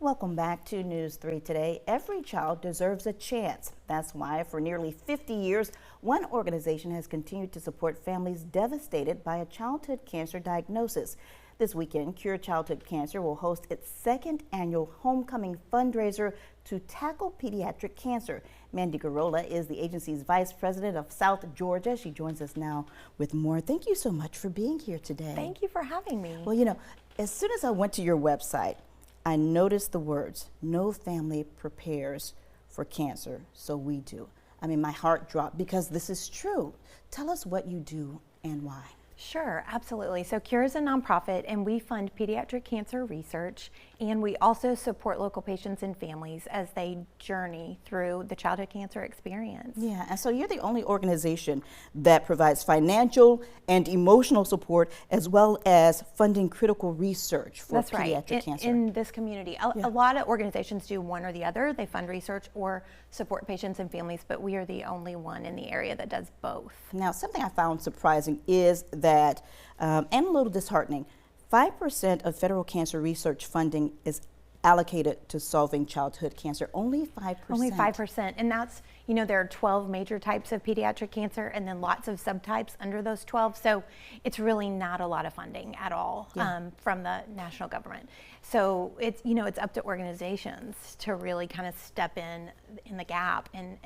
Welcome back to News 3 Today. Every child deserves a chance. That's why for nearly 50 years, one organization has continued to support families devastated by a childhood cancer diagnosis. This weekend, Cure Childhood Cancer will host its second annual homecoming fundraiser to tackle pediatric cancer. Mandy Garola is the agency's vice president of South Georgia. She joins us now with more. Thank you so much for being here today. Thank you for having me. Well, you know, as soon as I went to your website, I noticed the words, "No family prepares for cancer, so we do." I mean, my heart dropped because this is true. Tell us what you do and why. Sure, absolutely. So Cure is a nonprofit and we fund pediatric cancer research, and we also support local patients and families as they journey through the childhood cancer experience. Yeah, and so you're the only organization that provides financial and emotional support as well as funding critical research for pediatric cancer. In this community. A lot of organizations do one or the other. They fund research or support patients and families, but we are the only one in the area that does both. Now, something I found surprising is that, and a little disheartening, 5% of federal cancer research funding is allocated to solving childhood cancer. Only 5%. Only 5%. And that's, you know, there are 12 major types of pediatric cancer and then lots of subtypes under those 12. So it's really not a lot of funding at all from the national government. So it's, you know, it's up to organizations to really kind of step in the gap and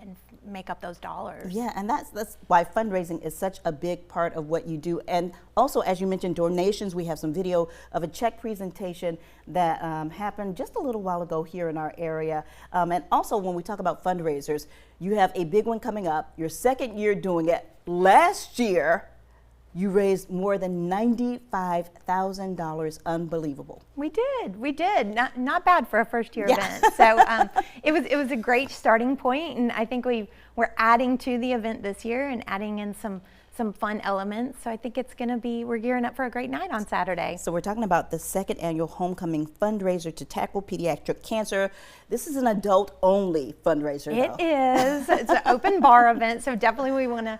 make up those dollars. Yeah, and that's why fundraising is such a big part of what you do. And also, as you mentioned, donations. We have some video of a check presentation that happened just a little while ago here in our area. And also, when we talk about fundraisers, you have a big one coming up. Your second year doing it. Last year, you raised more than $95,000. Unbelievable. We did. Not bad for a first year event. So it was a great starting point, and I think we're adding to the event this year and adding in some fun elements. So I think it's going to be, we're gearing up for a great night on Saturday. So we're talking about the second annual homecoming fundraiser to tackle pediatric cancer. This is an adult-only fundraiser, though. It is. It's an open bar event, so definitely we want to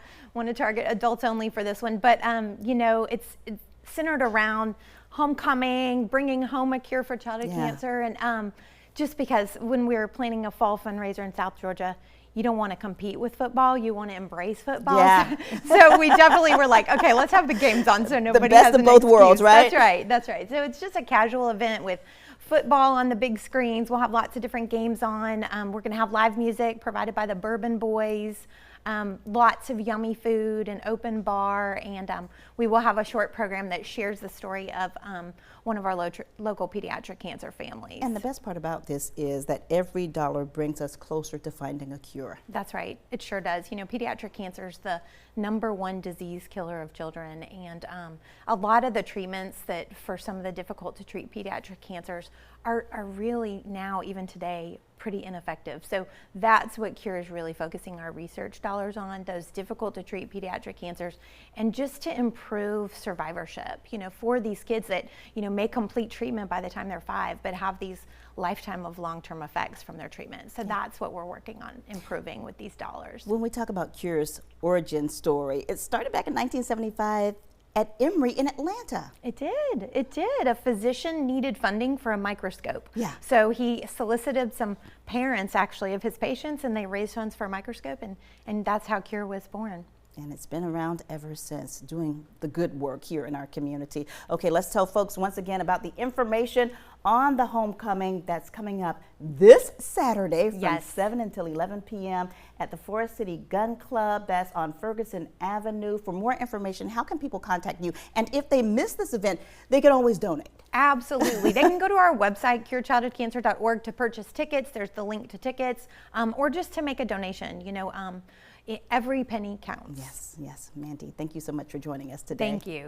target adults only for this one. But you know, it's centered around homecoming, bringing home a cure for childhood cancer, and just because when we were planning a fall fundraiser in South Georgia, you don't want to compete with football, you want to embrace football. Yeah. So we definitely were like, okay, let's have the games on so nobody has the best of both worlds, right? That's right. So it's just a casual event with football on the big screens. We'll have lots of different games on. We're going to have live music provided by the Bourbon Boys. Lots of yummy food, an open bar, and we will have a short program that shares the story of one of our local pediatric cancer families. And the best part about this is that every dollar brings us closer to finding a cure. That's right. It sure does. You know, pediatric cancer is the #1 disease killer of children, and a lot of the treatments that for some of the difficult to treat pediatric cancers are really now, even today, pretty ineffective. So that's what Cure is really focusing our research dollars on, those difficult to treat pediatric cancers, and just to improve survivorship, you know, for these kids that, you know, may complete treatment by the time they're 5, but have these lifetime of long-term effects from their treatment. So that's what we're working on improving with these dollars. When we talk about Cure's origin story, it started back in 1975 at Emory in Atlanta. It did. A physician needed funding for a microscope. Yeah. So he solicited some parents actually of his patients, and they raised funds for a microscope, and that's how Cure was born. And it's been around ever since, doing the good work here in our community. Okay, let's tell folks once again about the information on the homecoming that's coming up this Saturday from 7 until 11 p.m. at the Forest City Gun Club. That's on Ferguson Avenue. For more information, how can people contact you? And if they miss this event, they can always donate. Absolutely. They can go to our website, curechildhoodcancer.org, to purchase tickets. There's the link to tickets, or just to make a donation. You know, every penny counts. Yes. Mandy, thank you so much for joining us today. Thank you.